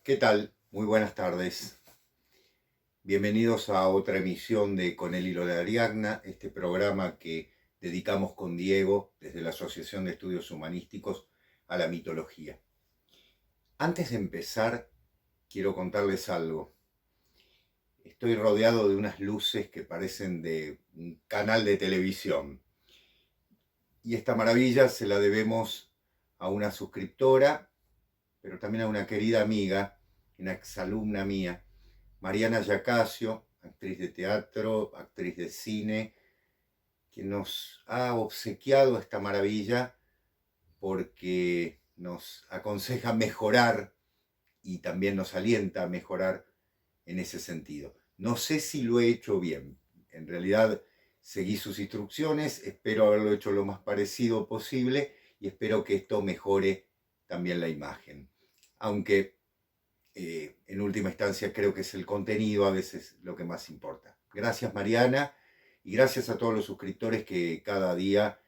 ¿Qué tal? Muy buenas tardes. Bienvenidos a otra emisión de Con el Hilo de Ariadna, este programa que dedicamos con Diego desde la Asociación de Estudios Humanísticos a la mitología. Antes de empezar, quiero contarles algo. Estoy rodeado de unas luces que parecen de un canal de televisión. Y esta maravilla se la debemos a una suscriptora, pero también a una querida amiga, una exalumna mía, Mariana Yacasio, actriz de teatro, actriz de cine, que nos ha obsequiado esta maravilla porque nos aconseja mejorar y también nos alienta a mejorar en ese sentido. No sé si lo he hecho bien. En realidad seguí sus instrucciones, espero haberlo hecho lo más parecido posible y espero que esto mejore también la imagen. Aunque en última instancia creo que es el contenido a veces lo que más importa. Gracias Mariana y gracias a todos los suscriptores que cada día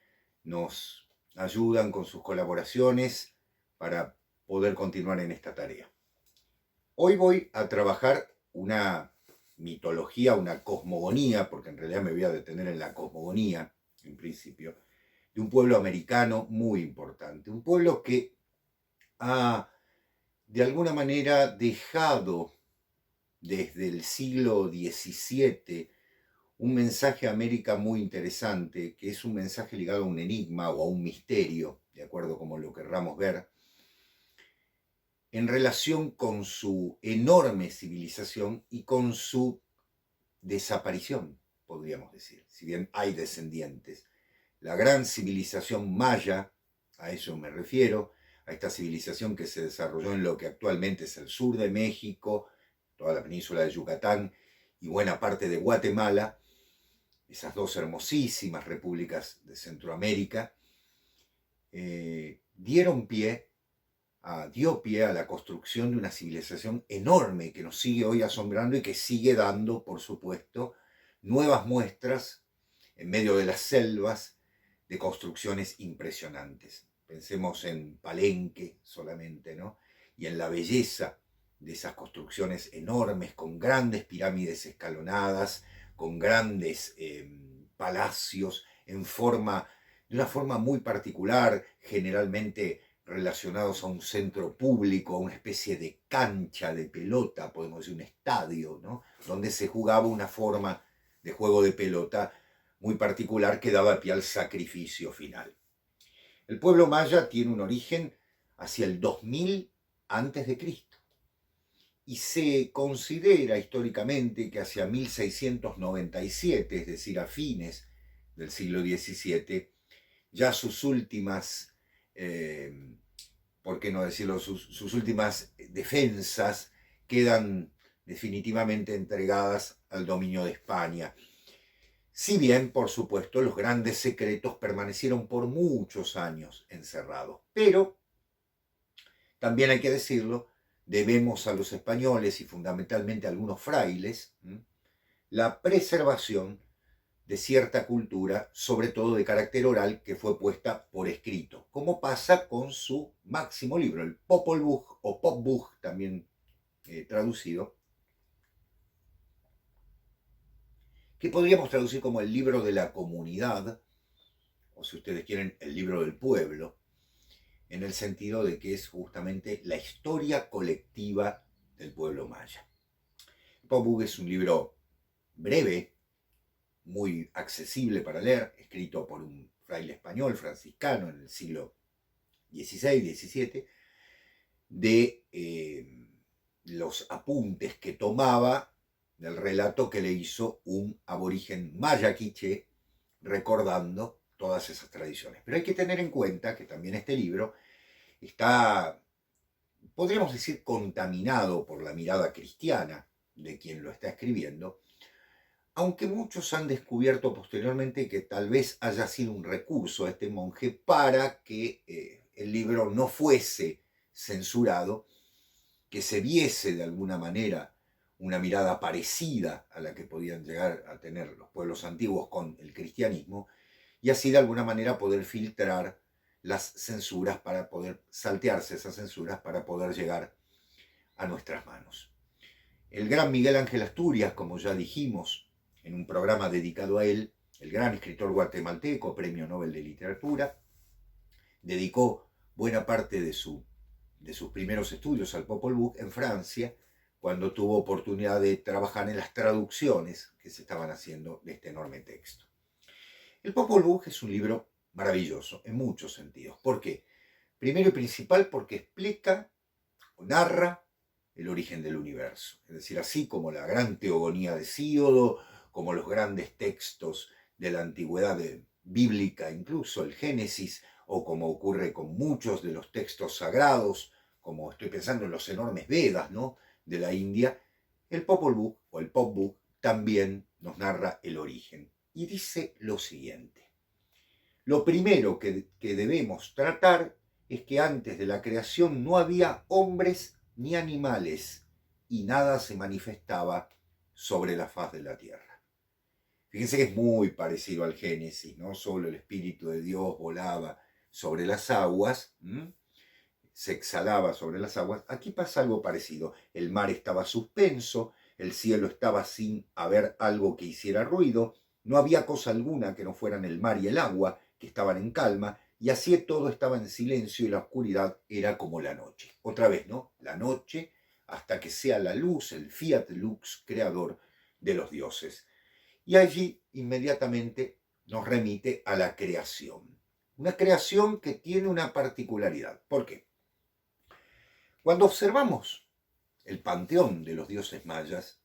nos ayudan con sus colaboraciones para poder continuar en esta tarea. Hoy voy a trabajar una mitología, una cosmogonía, porque en realidad me voy a detener en la cosmogonía, en principio, de un pueblo americano muy importante, un pueblo que ha de alguna manera dejado desde el siglo XVII un mensaje a América muy interesante, que es un mensaje ligado a un enigma o a un misterio, de acuerdo como lo querramos ver, en relación con su enorme civilización y con su desaparición, podríamos decir, si bien hay descendientes. La gran civilización maya, a eso me refiero, a esta civilización que se desarrolló en lo que actualmente es el sur de México, toda la península de Yucatán y buena parte de Guatemala, esas dos hermosísimas repúblicas de Centroamérica, dio pie a la construcción de una civilización enorme que nos sigue hoy asombrando y que sigue dando, por supuesto, nuevas muestras en medio de las selvas de construcciones impresionantes. Pensemos en Palenque solamente, ¿no? Y en la belleza de esas construcciones enormes, con grandes pirámides escalonadas, con grandes palacios de una forma muy particular, generalmente relacionados a un centro público, a una especie de cancha de pelota, podemos decir un estadio, ¿no? Donde se jugaba una forma de juego de pelota muy particular que daba pie al sacrificio final. El pueblo maya tiene un origen hacia el 2000 antes de Cristo y se considera históricamente que hacia 1697, es decir, a fines del siglo XVII, ya sus últimas, por qué no decirlo, sus últimas defensas quedan definitivamente entregadas al dominio de España. Si bien, por supuesto, los grandes secretos permanecieron por muchos años encerrados. Pero, también hay que decirlo, debemos a los españoles y fundamentalmente a algunos frailes la preservación de cierta cultura, sobre todo de carácter oral, que fue puesta por escrito, como pasa con su máximo libro, el Popol Vuh o Pop Vuh, también traducido, que podríamos traducir como el libro de la comunidad, o si ustedes quieren, el libro del pueblo, en el sentido de que es justamente la historia colectiva del pueblo maya. Popol Vuh es un libro breve, muy accesible para leer, escrito por un fraile español franciscano en el siglo XVI, XVII, de los apuntes que tomaba del relato que le hizo un aborigen maya quiché, recordando todas esas tradiciones. Pero hay que tener en cuenta que también este libro está, podríamos decir, contaminado por la mirada cristiana de quien lo está escribiendo, aunque muchos han descubierto posteriormente que tal vez haya sido un recurso a este monje para que el libro no fuese censurado, que se viese de alguna manera una mirada parecida a la que podían llegar a tener los pueblos antiguos con el cristianismo, y así de alguna manera poder filtrar las censuras para poder saltearse esas censuras para poder llegar a nuestras manos. El gran Miguel Ángel Asturias, como ya dijimos en un programa dedicado a él, el gran escritor guatemalteco, Premio Nobel de Literatura, dedicó buena parte de sus primeros estudios al Popol Vuh en Francia, cuando tuvo oportunidad de trabajar en las traducciones que se estaban haciendo de este enorme texto. El Popol Vuh es un libro maravilloso en muchos sentidos. ¿Por qué? Primero y principal porque explica o narra el origen del universo. Es decir, así como la gran teogonía de Hesíodo, como los grandes textos de la antigüedad bíblica, incluso el Génesis, o como ocurre con muchos de los textos sagrados, como estoy pensando en los enormes Vedas, ¿no?, de la India, el Popol Vuh o el Pop Book también nos narra el origen. Y dice lo siguiente: lo primero que debemos tratar es que antes de la creación no había hombres ni animales y nada se manifestaba sobre la faz de la tierra. Fíjense que es muy parecido al Génesis, ¿no? Solo el Espíritu de Dios volaba sobre las aguas, se exhalaba sobre las aguas. Aquí pasa algo parecido. El mar estaba suspenso, el cielo estaba sin haber algo que hiciera ruido, no había cosa alguna que no fueran el mar y el agua, que estaban en calma, y así todo estaba en silencio y la oscuridad era como la noche. Otra vez, ¿no? La noche hasta que sea la luz, el fiat lux creador de los dioses. Y allí inmediatamente nos remite a la creación. Una creación que tiene una particularidad. ¿Por qué? Cuando observamos el panteón de los dioses mayas,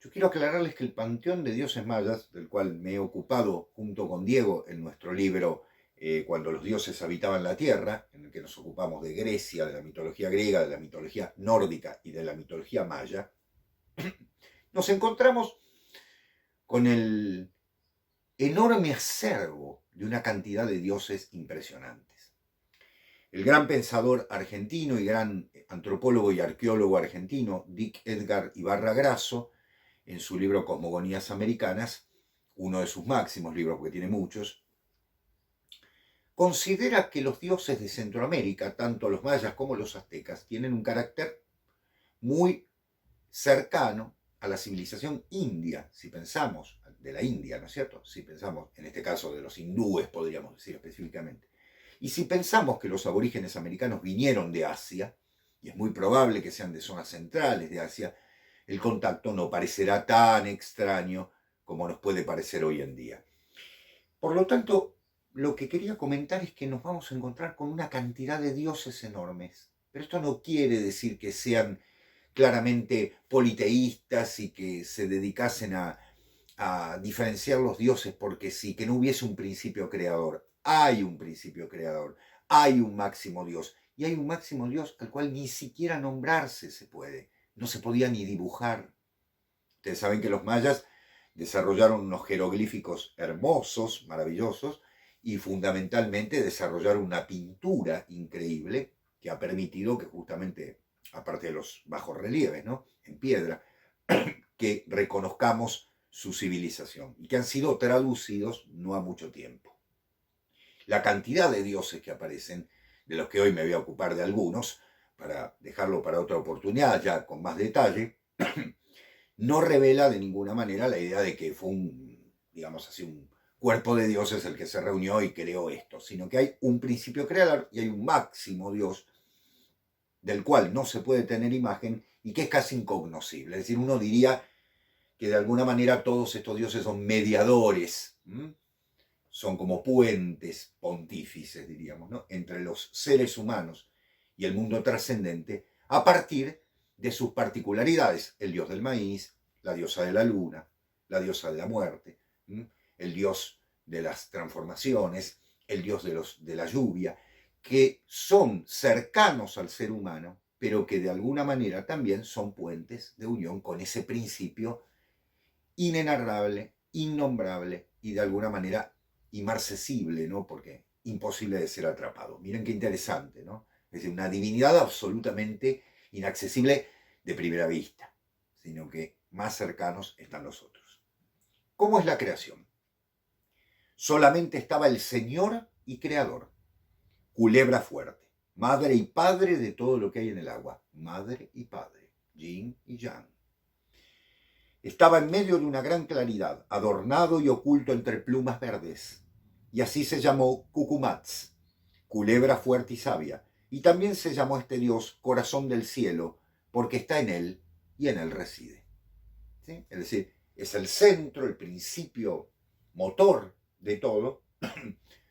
yo quiero aclararles que el panteón de dioses mayas, del cual me he ocupado junto con Diego en nuestro libro Cuando los dioses habitaban la tierra, en el que nos ocupamos de Grecia, de la mitología griega, de la mitología nórdica y de la mitología maya, nos encontramos con el enorme acervo de una cantidad de dioses impresionantes. El gran pensador argentino y gran antropólogo y arqueólogo argentino, Dick Edgar Ibarra Grasso, en su libro Cosmogonías Americanas, uno de sus máximos libros, porque tiene muchos, considera que los dioses de Centroamérica, tanto los mayas como los aztecas, tienen un carácter muy cercano a la civilización india, si pensamos, de la India, ¿no es cierto? Si pensamos, en este caso, de los hindúes, podríamos decir específicamente. Y si pensamos que los aborígenes americanos vinieron de Asia, y es muy probable que sean de zonas centrales de Asia, el contacto no parecerá tan extraño como nos puede parecer hoy en día. Por lo tanto, lo que quería comentar es que nos vamos a encontrar con una cantidad de dioses enormes. Pero esto no quiere decir que sean claramente politeístas y que se dedicasen a diferenciar los dioses porque sí, que no hubiese un principio creador. Hay un principio creador, hay un máximo Dios, y hay un máximo Dios al cual ni siquiera nombrarse se puede, no se podía ni dibujar. Ustedes saben que los mayas desarrollaron unos jeroglíficos hermosos, maravillosos, y fundamentalmente desarrollaron una pintura increíble que ha permitido que justamente, aparte de los bajorrelieves, ¿no?, en piedra, que reconozcamos su civilización y que han sido traducidos no ha mucho tiempo. La cantidad de dioses que aparecen, de los que hoy me voy a ocupar de algunos, para dejarlo para otra oportunidad ya con más detalle, no revela de ninguna manera la idea de que fue un, digamos así, un cuerpo de dioses el que se reunió y creó esto, sino que hay un principio creador y hay un máximo Dios del cual no se puede tener imagen y que es casi incognoscible. Es decir, uno diría que de alguna manera todos estos dioses son mediadores, son como puentes pontífices, diríamos, ¿no?, entre los seres humanos y el mundo trascendente a partir de sus particularidades. El dios del maíz, la diosa de la luna, la diosa de la muerte, el dios de las transformaciones, el dios de la lluvia, que son cercanos al ser humano, pero que de alguna manera también son puentes de unión con ese principio inenarrable, innombrable y de alguna manera inmarcesible, ¿no?, porque imposible de ser atrapado. Miren qué interesante, ¿no? Es decir, una divinidad absolutamente inaccesible de primera vista, sino que más cercanos están los otros. ¿Cómo es la creación? Solamente estaba el Señor y Creador, culebra fuerte. madre y padre de todo lo que hay en el agua. Madre y padre, yin y yang. Estaba en medio de una gran claridad, adornado y oculto entre plumas verdes, y así se llamó Cucumatz, culebra fuerte y sabia, y también se llamó este dios corazón del cielo, porque está en él y en él reside. ¿Sí? Es decir, es el centro, el principio motor de todo,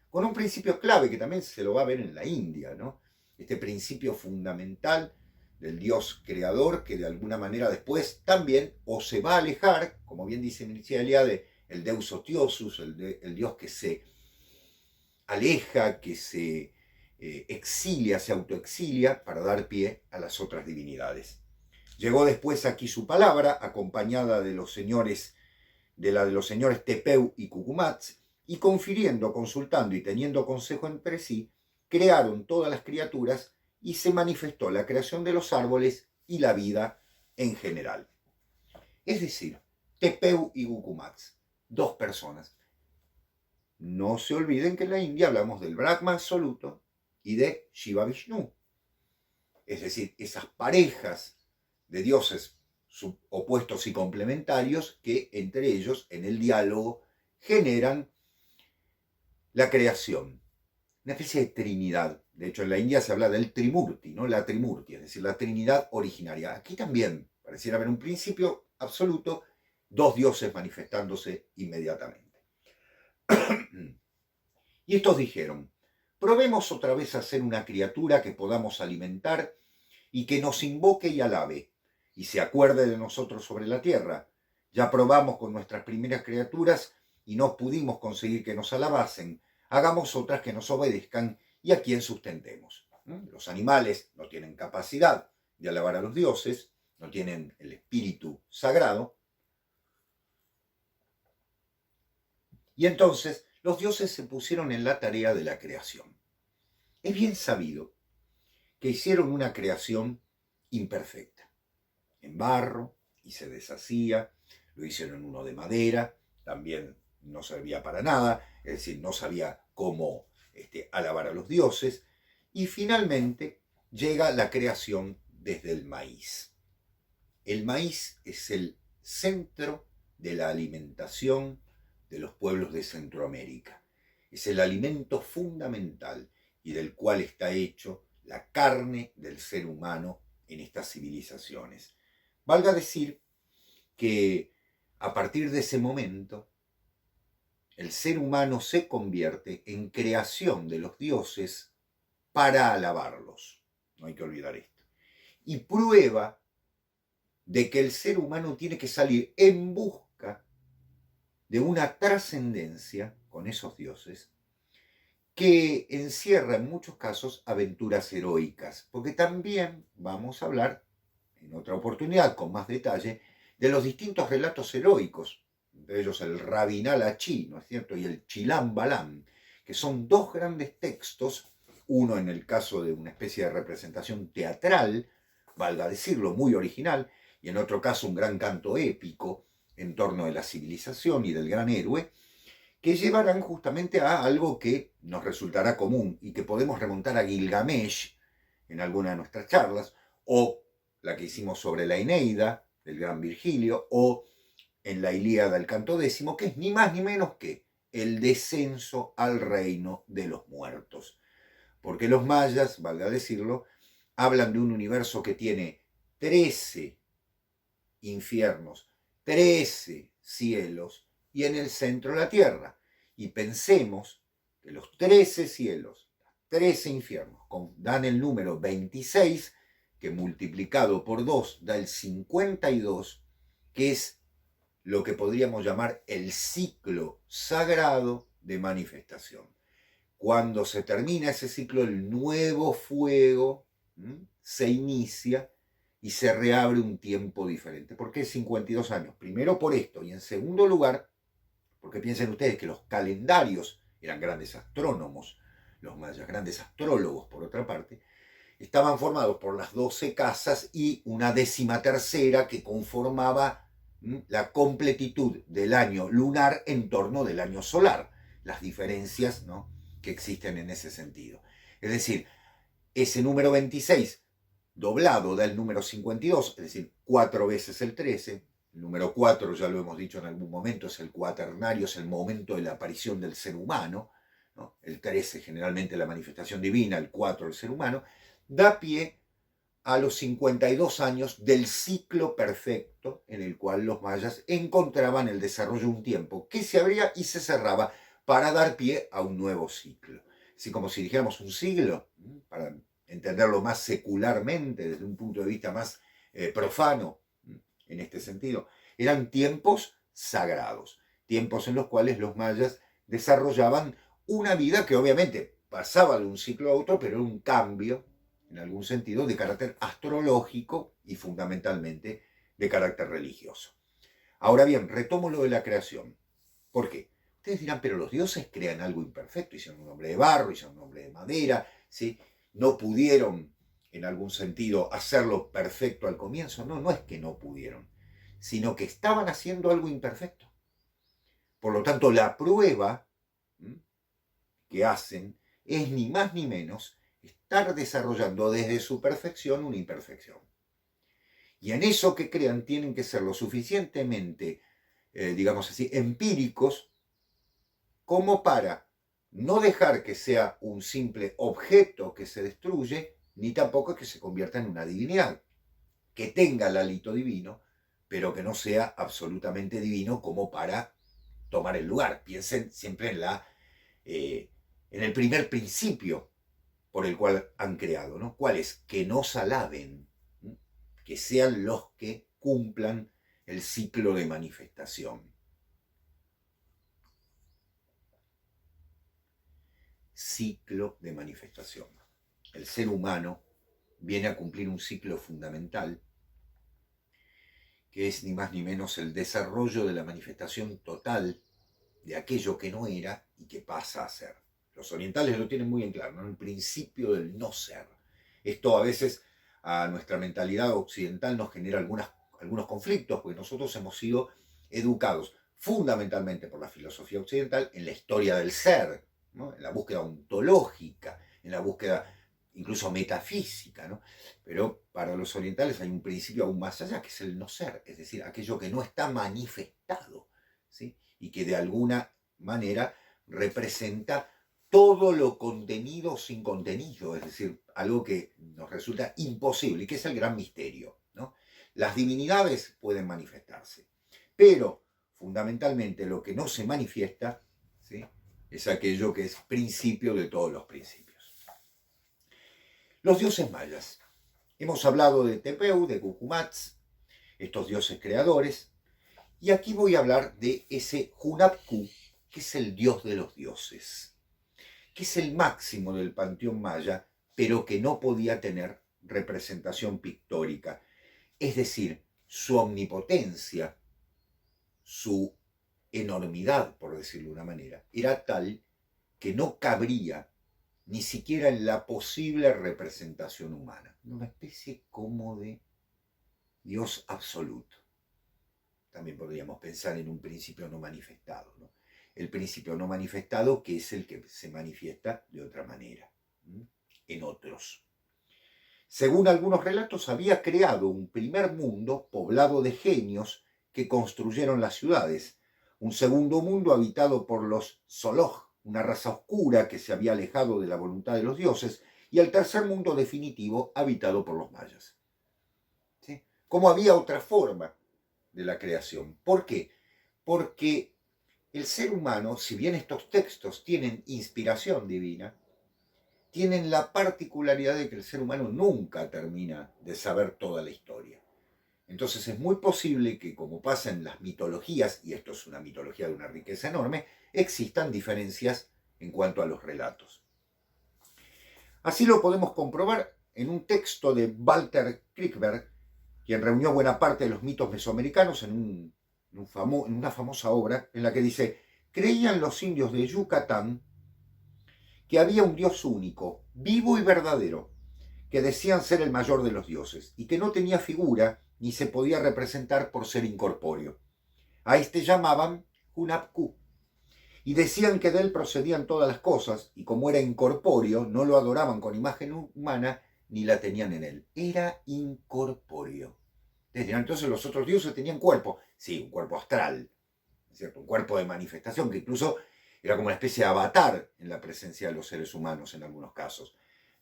con un principio clave que también se lo va a ver en la India, ¿no? Este principio fundamental del Dios creador que de alguna manera después también o se va a alejar, como bien dice Mircea Eliade, el Deus Otiosus, el Dios que se aleja, que se exilia, se autoexilia para dar pie a las otras divinidades. Llegó después aquí su palabra, acompañada de los señores, de la de los señores Tepeu y Cucumatz, y confiriendo, consultando y teniendo consejo entre sí, crearon todas las criaturas y se manifestó la creación de los árboles y la vida en general. Es decir, Tepeu y Cucumatz, dos personas. No se olviden que en la India hablamos del Brahma absoluto y de Shiva Vishnu. Es decir, esas parejas de dioses opuestos y complementarios que entre ellos, en el diálogo, generan la creación. Una especie de trinidad. De hecho, en la India se habla del Trimurti, ¿no? La Trimurti, es decir, la Trinidad originaria. Aquí también pareciera haber un principio absoluto, dos dioses manifestándose inmediatamente. Y estos dijeron, probemos otra vez a hacer una criatura que podamos alimentar y que nos invoque y alabe, y se acuerde de nosotros sobre la tierra. Ya probamos con nuestras primeras criaturas y no pudimos conseguir que nos alabasen. Hagamos otras que nos obedezcan y a quien sustentemos. Los animales no tienen capacidad de alabar a los dioses, no tienen el espíritu sagrado. Y entonces los dioses se pusieron en la tarea de la creación. Es bien sabido que hicieron una creación imperfecta, en barro, y se deshacía, lo hicieron uno de madera, también no servía para nada, es decir, no sabía cómo alabar a los dioses, y finalmente llega la creación desde el maíz. El maíz es el centro de la alimentación de los pueblos de Centroamérica. Es el alimento fundamental y del cual está hecho la carne del ser humano en estas civilizaciones. Valga decir que a partir de ese momento el ser humano se convierte en creación de los dioses para alabarlos. No hay que olvidar esto. Y prueba de que el ser humano tiene que salir en busca de una trascendencia con esos dioses que encierra en muchos casos aventuras heroicas, porque también vamos a hablar en otra oportunidad con más detalle de los distintos relatos heroicos, entre ellos el Rabinal Achí, ¿no es cierto?, y el Chilam Balam, que son dos grandes textos, uno en el caso de una especie de representación teatral, valga decirlo, muy original, y en otro caso un gran canto épico en torno de la civilización y del gran héroe, que llevarán justamente a algo que nos resultará común y que podemos remontar a Gilgamesh en alguna de nuestras charlas, o la que hicimos sobre la Eneida del gran Virgilio, o en la Ilíada del canto décimo, que es ni más ni menos que el descenso al reino de los muertos. Porque los mayas, valga decirlo, hablan de un universo que tiene 13 infiernos, 13 cielos y en el centro la tierra. Y pensemos que los 13 cielos, 13 infiernos, dan el número 26, que multiplicado por 2 da el 52, que es lo que podríamos llamar el ciclo sagrado de manifestación. Cuando se termina ese ciclo, el nuevo fuego se inicia y se reabre un tiempo diferente. ¿Por qué 52 años? Primero por esto, y en segundo lugar, porque piensen ustedes que los calendarios eran grandes astrónomos, los mayas, grandes astrólogos por otra parte, estaban formados por las 12 casas y una 13ª que conformaba la completitud del año lunar en torno del año solar, las diferencias, ¿no?, que existen en ese sentido. Es decir, ese número 26 doblado da el número 52, es decir, 4 veces el 13. El número 4, ya lo hemos dicho en algún momento, es el cuaternario, es el momento de la aparición del ser humano, ¿no? El 13 generalmente la manifestación divina, el 4 el ser humano, da pie a los 52 años del ciclo perfecto en el cual los mayas encontraban el desarrollo de un tiempo que se abría y se cerraba para dar pie a un nuevo ciclo. Así como si dijéramos un siglo, para entenderlo más secularmente, desde un punto de vista más profano, en este sentido, eran tiempos sagrados, tiempos en los cuales los mayas desarrollaban una vida que obviamente pasaba de un ciclo a otro, pero era un cambio, en algún sentido, de carácter astrológico y fundamentalmente de carácter religioso. Ahora bien, retomo lo de la creación. ¿Por qué? Ustedes dirán, pero los dioses crean algo imperfecto, hicieron un hombre de barro, hicieron un hombre de madera, ¿sí? No pudieron, en algún sentido, hacerlo perfecto al comienzo. No, no es que no pudieron, sino que estaban haciendo algo imperfecto. Por lo tanto, la prueba que hacen es ni más ni menos estar desarrollando desde su perfección una imperfección. Y en eso que crean tienen que ser lo suficientemente, digamos así, empíricos como para no dejar que sea un simple objeto que se destruye, ni tampoco que se convierta en una divinidad, que tenga el hálito divino, pero que no sea absolutamente divino como para tomar el lugar. Piensen siempre en el primer principio por el cual han creado, ¿no? ¿Cuál es? Que nos alaben, ¿no? Que sean los que cumplan el ciclo de manifestación. Ciclo de manifestación. El ser humano viene a cumplir un ciclo fundamental que es ni más ni menos el desarrollo de la manifestación total de aquello que no era y que pasa a ser. Los orientales lo tienen muy en claro, ¿no? El principio del no ser. Esto a veces a nuestra mentalidad occidental nos genera algunos conflictos, porque nosotros hemos sido educados fundamentalmente por la filosofía occidental en la historia del ser, ¿no? En la búsqueda ontológica, en la búsqueda incluso metafísica, ¿no? Pero para los orientales hay un principio aún más allá, que es el no ser, es decir, aquello que no está manifestado, ¿sí? Y que de alguna manera representa todo lo contenido sin contenido, es decir, algo que nos resulta imposible y que es el gran misterio, ¿no? Las divinidades pueden manifestarse, pero fundamentalmente lo que no se manifiesta, ¿sí? Es aquello que es principio de todos los principios. Los dioses mayas. Hemos hablado de Tepeu, de Cucumats, estos dioses creadores, y aquí voy a hablar de ese Hunapku, que es el dios de los dioses, que es el máximo del panteón maya, pero que no podía tener representación pictórica. Es decir, su omnipotencia, su enormidad, por decirlo de una manera, era tal que no cabría ni siquiera en la posible representación humana. Una especie como de Dios absoluto. También podríamos pensar en un principio no manifestado, ¿no? El principio no manifestado, que es el que se manifiesta de otra manera, en otros. Según algunos relatos, había creado un primer mundo poblado de genios que construyeron las ciudades, un segundo mundo habitado por los Soloj, una raza oscura que se había alejado de la voluntad de los dioses, y el tercer mundo definitivo habitado por los mayas. ¿Sí? Como había otra forma de la creación. ¿Por qué? Porque el ser humano, si bien estos textos tienen inspiración divina, tienen la particularidad de que el ser humano nunca termina de saber toda la historia. Entonces es muy posible que, como pasa en las mitologías, y esto es una mitología de una riqueza enorme, existan diferencias en cuanto a los relatos. Así lo podemos comprobar en un texto de Walter Kriegberg, quien reunió buena parte de los mitos mesoamericanos en una famosa obra en la que dice: creían los indios de Yucatán que había un Dios único, vivo y verdadero, que decían ser el mayor de los dioses, y que no tenía figura ni se podía representar por ser incorpóreo. A este llamaban Hunapku. y decían que de él procedían todas las cosas, y como era incorpóreo, no lo adoraban con imagen humana, ni la tenían en él. Era incorpóreo. Entonces los otros dioses tenían cuerpo, sí, un cuerpo astral, ¿cierto? Un cuerpo de manifestación, que incluso era como una especie de avatar en la presencia de los seres humanos en algunos casos.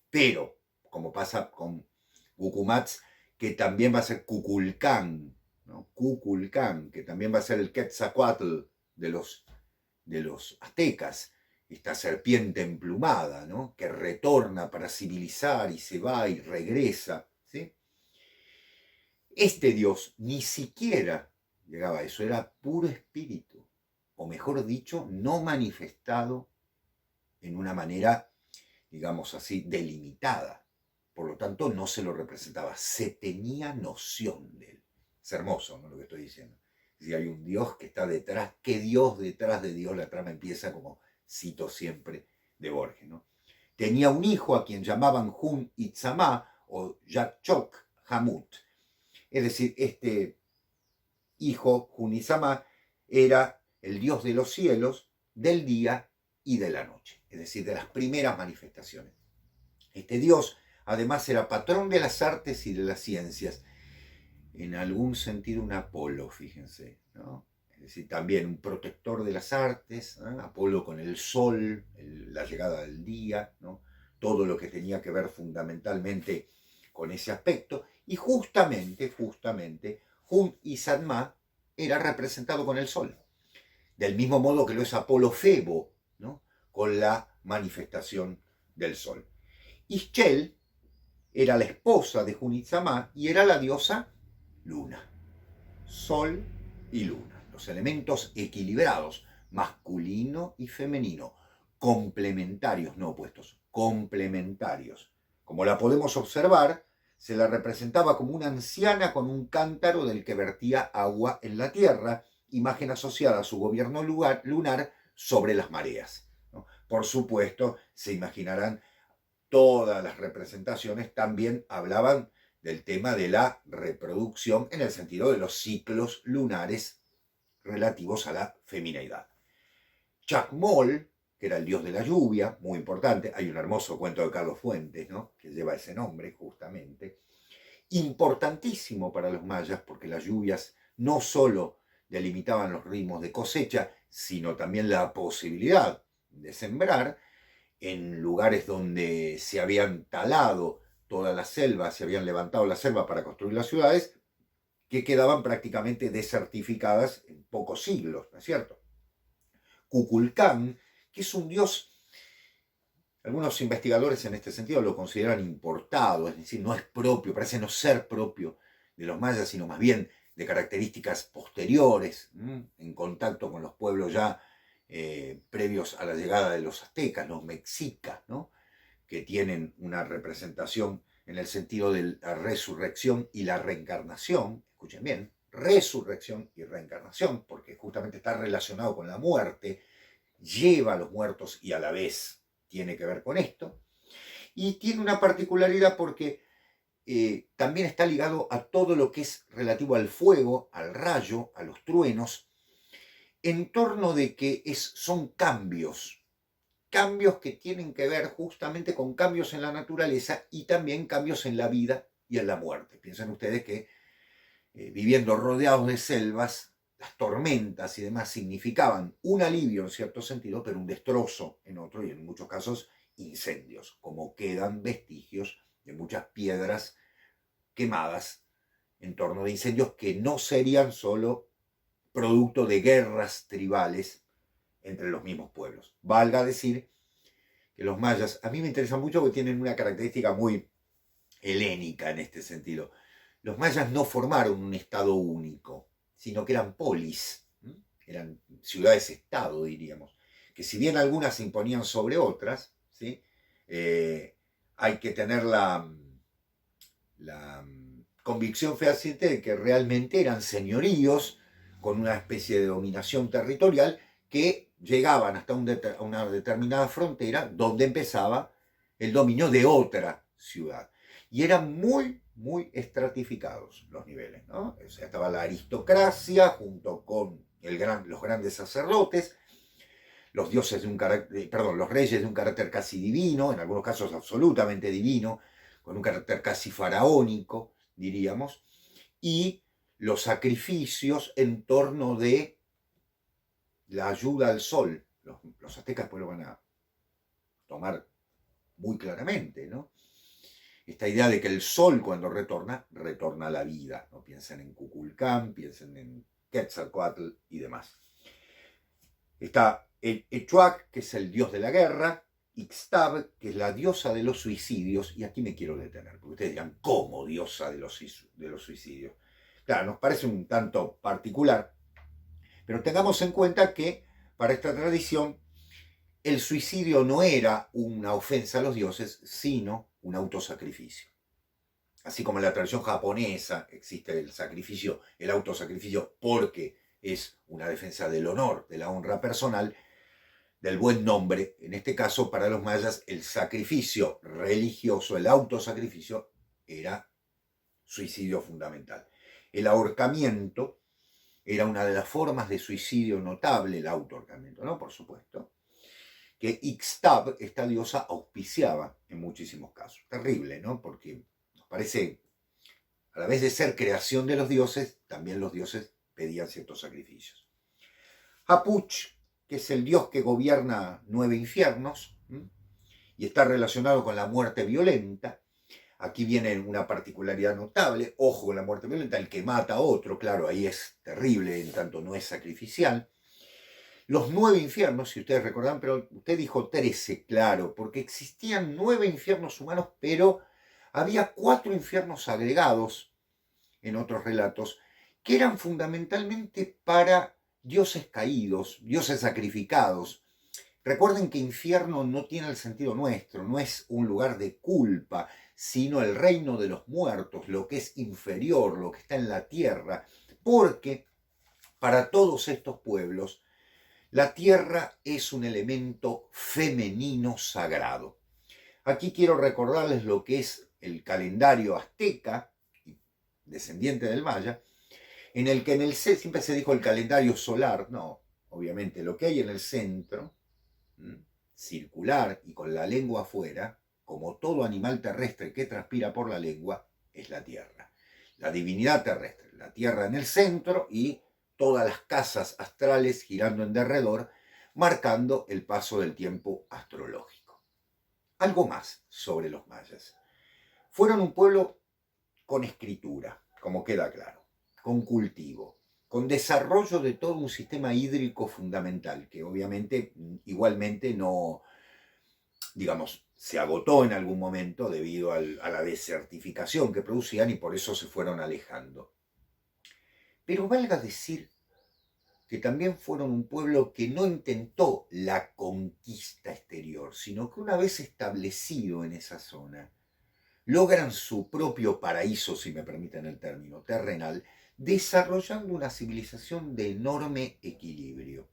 Pero, como pasa con Gucumatz, que también va a ser Kukulcán, ¿no? Kukulcán, que también va a ser el Quetzalcóatl de los aztecas, esta serpiente emplumada, ¿no? Que retorna para civilizar y se va y regresa, ¿sí? Este dios ni siquiera llegaba a eso, era puro espíritu, o mejor dicho, no manifestado en una manera, digamos así, delimitada. Por lo tanto, no se lo representaba, se tenía noción de él. Es hermoso, ¿no?, lo que estoy diciendo. Si hay un Dios que está detrás, ¿qué Dios detrás de Dios? La trama empieza, como cito siempre, de Borges, ¿no? Tenía un hijo a quien llamaban Hun Itzamá o Yakchok Hamut. Es decir, este hijo, Hun Itzamá, era el Dios de los cielos, del día y de la noche. Es decir, de las primeras manifestaciones. Este Dios, además, era patrón de las artes y de las ciencias. En algún sentido un Apolo, fíjense, ¿no? Es decir, también un protector de las artes, ¿no? Apolo con el sol, la llegada del día, ¿no? Todo lo que tenía que ver fundamentalmente con ese aspecto. Y justamente, Hun Itzamá era representado con el sol. Del mismo modo que lo es Apolo Febo, ¿no? Con la manifestación del sol. Ixchel era la esposa de Hun Itzamá y era la diosa Luna. Sol y luna, los elementos equilibrados, masculino y femenino, complementarios, no opuestos, complementarios. Como la podemos observar, se la representaba como una anciana con un cántaro del que vertía agua en la tierra, imagen asociada a su gobierno lunar sobre las mareas, ¿no? Por supuesto, se imaginarán, todas las representaciones también hablaban del tema de la reproducción en el sentido de los ciclos lunares relativos a la femineidad. Chacmol, que era el dios de la lluvia, muy importante, hay un hermoso cuento de Carlos Fuentes, ¿no?, que lleva ese nombre justamente, importantísimo para los mayas porque las lluvias no solo delimitaban los ritmos de cosecha, sino también la posibilidad de sembrar en lugares donde se habían talado toda la selva, se habían levantado la selva para construir las ciudades, que quedaban prácticamente desertificadas en pocos siglos, ¿no es cierto? Kukulcán, que es un dios, algunos investigadores en este sentido lo consideran importado, es decir, no es propio, parece no ser propio de los mayas, sino más bien de características posteriores, en contacto con los pueblos ya previos a la llegada de los aztecas, los mexicas, ¿no?, que tienen una representación en el sentido de la resurrección y la reencarnación. Escuchen bien, resurrección y reencarnación, porque justamente está relacionado con la muerte, lleva a los muertos y a la vez tiene que ver con esto. Y tiene una particularidad porque también está ligado a todo lo que es relativo al fuego, al rayo, a los truenos, en torno de que son cambios que tienen que ver justamente con cambios en la naturaleza y también cambios en la vida y en la muerte. Piensen ustedes que viviendo rodeados de selvas, las tormentas y demás significaban un alivio en cierto sentido, pero un destrozo en otro, y en muchos casos incendios, como quedan vestigios de muchas piedras quemadas en torno de incendios que no serían solo producto de guerras tribales entre los mismos pueblos. Valga decir que los mayas, a mí me interesa mucho porque tienen una característica muy helénica en este sentido. Los mayas no formaron un estado único, sino que eran polis, eran ciudades-estado, diríamos, que si bien algunas se imponían sobre otras, ¿sí?, hay que tener la convicción fehaciente de que realmente eran señoríos con una especie de dominación territorial que llegaban hasta una determinada frontera donde empezaba el dominio de otra ciudad. Y eran muy, muy estratificados los niveles, ¿no? O sea, estaba la aristocracia junto con los grandes sacerdotes, los dioses de un carácter, perdón, los reyes de un carácter casi divino, en algunos casos absolutamente divino, con un carácter casi faraónico, diríamos, y los sacrificios en torno de la ayuda al sol. Los aztecas pues lo van a tomar muy claramente, ¿no? Esta idea de que el sol cuando retorna, retorna a la vida. ¿No? Piensen en Kukulcán, piensen en Quetzalcóatl y demás. Está el Echuac, que es el dios de la guerra, Ixtab, que es la diosa de los suicidios, y aquí me quiero detener, porque ustedes dirán, ¿cómo diosa de los suicidios? Claro, nos parece un tanto particular, pero tengamos en cuenta que para esta tradición el suicidio no era una ofensa a los dioses, sino un autosacrificio. Así como en la tradición japonesa existe el sacrificio, el autosacrificio, porque es una defensa del honor, de la honra personal, del buen nombre. En este caso, para los mayas, el sacrificio religioso, el autosacrificio, era suicidio fundamental. El ahorcamiento era una de las formas de suicidio notable, el autoahorcamiento, ¿no? Por supuesto. Que Ixtab, esta diosa, auspiciaba en muchísimos casos. Terrible, ¿no? Porque nos parece, a la vez de ser creación de los dioses, también los dioses pedían ciertos sacrificios. Hapuch, que es el dios que gobierna 9 infiernos, y está relacionado con la muerte violenta. Aquí viene una particularidad notable, ojo con la muerte violenta, el que mata a otro, claro, ahí es terrible, en tanto no es sacrificial. Los 9 infiernos, si ustedes recordan, pero usted dijo 13, claro, porque existían 9 infiernos humanos, pero había 4 infiernos agregados en otros relatos, que eran fundamentalmente para dioses caídos, dioses sacrificados. Recuerden que infierno no tiene el sentido nuestro, no es un lugar de culpa, sino el reino de los muertos, lo que es inferior, lo que está en la tierra, porque para todos estos pueblos, la tierra es un elemento femenino sagrado. Aquí quiero recordarles lo que es el calendario azteca, descendiente del maya, en el que siempre se dijo el calendario solar, no, obviamente lo que hay en el centro, circular y con la lengua afuera, como todo animal terrestre que transpira por la lengua, es la tierra. La divinidad terrestre, la tierra en el centro y todas las casas astrales girando en derredor, marcando el paso del tiempo astrológico. Algo más sobre los mayas. Fueron un pueblo con escritura, como queda claro, con cultivo, con desarrollo de todo un sistema hídrico fundamental, que obviamente igualmente no, digamos, se agotó en algún momento debido a la desertificación que producían y por eso se fueron alejando. Pero valga decir que también fueron un pueblo que no intentó la conquista exterior, sino que una vez establecido en esa zona, logran su propio paraíso, si me permiten el término, terrenal, desarrollando una civilización de enorme equilibrio,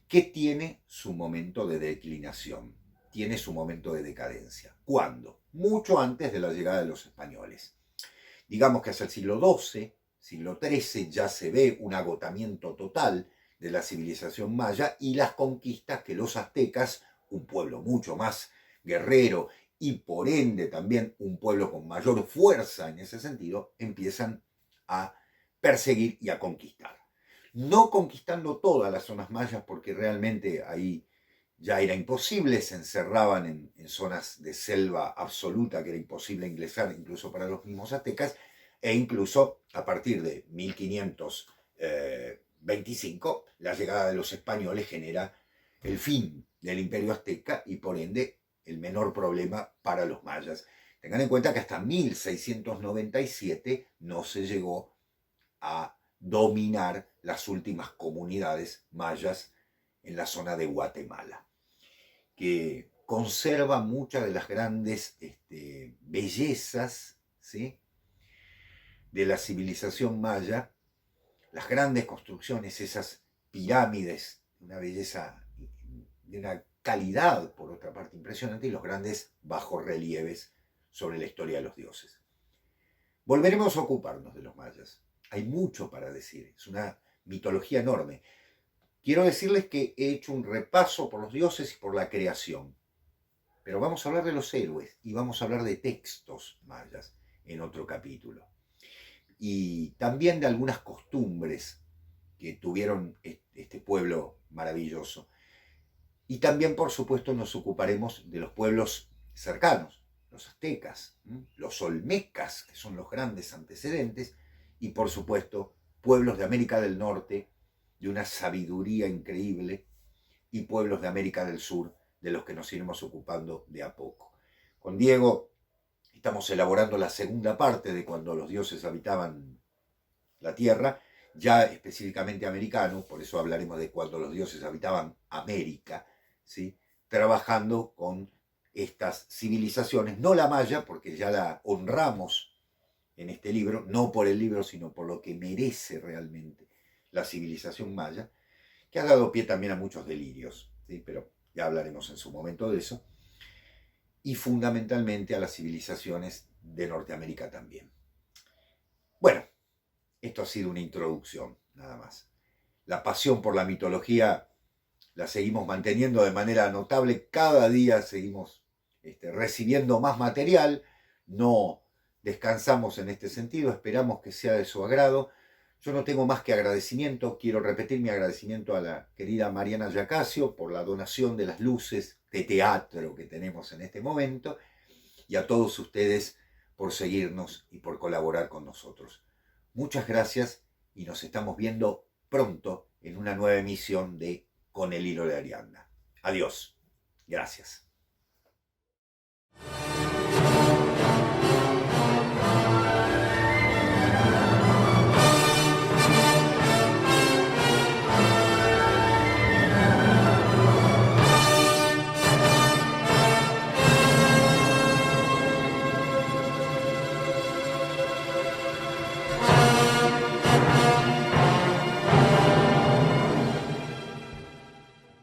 que tiene su momento de declinación, tiene su momento de decadencia. ¿Cuándo? Mucho antes de la llegada de los españoles. Digamos que hacia el siglo XII, siglo XIII, ya se ve un agotamiento total de la civilización maya y las conquistas que los aztecas, un pueblo mucho más guerrero y por ende también un pueblo con mayor fuerza en ese sentido, empiezan a perseguir y a conquistar. No conquistando todas las zonas mayas porque realmente ahí ya era imposible, se encerraban en zonas de selva absoluta que era imposible ingresar incluso para los mismos aztecas, e incluso a partir de 1525 la llegada de los españoles genera el fin del imperio azteca y por ende el menor problema para los mayas. Tengan en cuenta que hasta 1697 no se llegó a dominar las últimas comunidades mayas en la zona de Guatemala, que conserva muchas de las grandes bellezas, ¿sí?, de la civilización maya, las grandes construcciones, esas pirámides, una belleza de una calidad, por otra parte, impresionante, y los grandes bajorrelieves sobre la historia de los dioses. Volveremos a ocuparnos de los mayas. Hay mucho para decir, es una mitología enorme. quiero decirles que he hecho un repaso por los dioses y por la creación. Pero vamos a hablar de los héroes y vamos a hablar de textos mayas en otro capítulo. Y también de algunas costumbres que tuvieron este pueblo maravilloso. Y también, por supuesto, nos ocuparemos de los pueblos cercanos, los aztecas, los olmecas, que son los grandes antecedentes, y por supuesto, pueblos de América del Norte, de una sabiduría increíble, y pueblos de América del Sur, de los que nos iremos ocupando de a poco. Con Diego estamos elaborando la segunda parte de cuando los dioses habitaban la Tierra, ya específicamente americano, por eso hablaremos de cuando los dioses habitaban América, ¿sí? Trabajando con estas civilizaciones, no la maya, porque ya la honramos en este libro, no por el libro, sino por lo que merece realmente la civilización maya, que ha dado pie también a muchos delirios, ¿sí? Pero ya hablaremos en su momento de eso, y fundamentalmente a las civilizaciones de Norteamérica también. Bueno, esto ha sido una introducción, nada más. La pasión por la mitología la seguimos manteniendo de manera notable, cada día seguimos recibiendo más material, no descansamos en este sentido, esperamos que sea de su agrado. Yo no tengo más que agradecimiento, quiero repetir mi agradecimiento a la querida Mariana Yacasio por la donación de las luces de teatro que tenemos en este momento, y a todos ustedes por seguirnos y por colaborar con nosotros. Muchas gracias y nos estamos viendo pronto en una nueva emisión de Con el Hilo de Ariadna. Adiós. Gracias.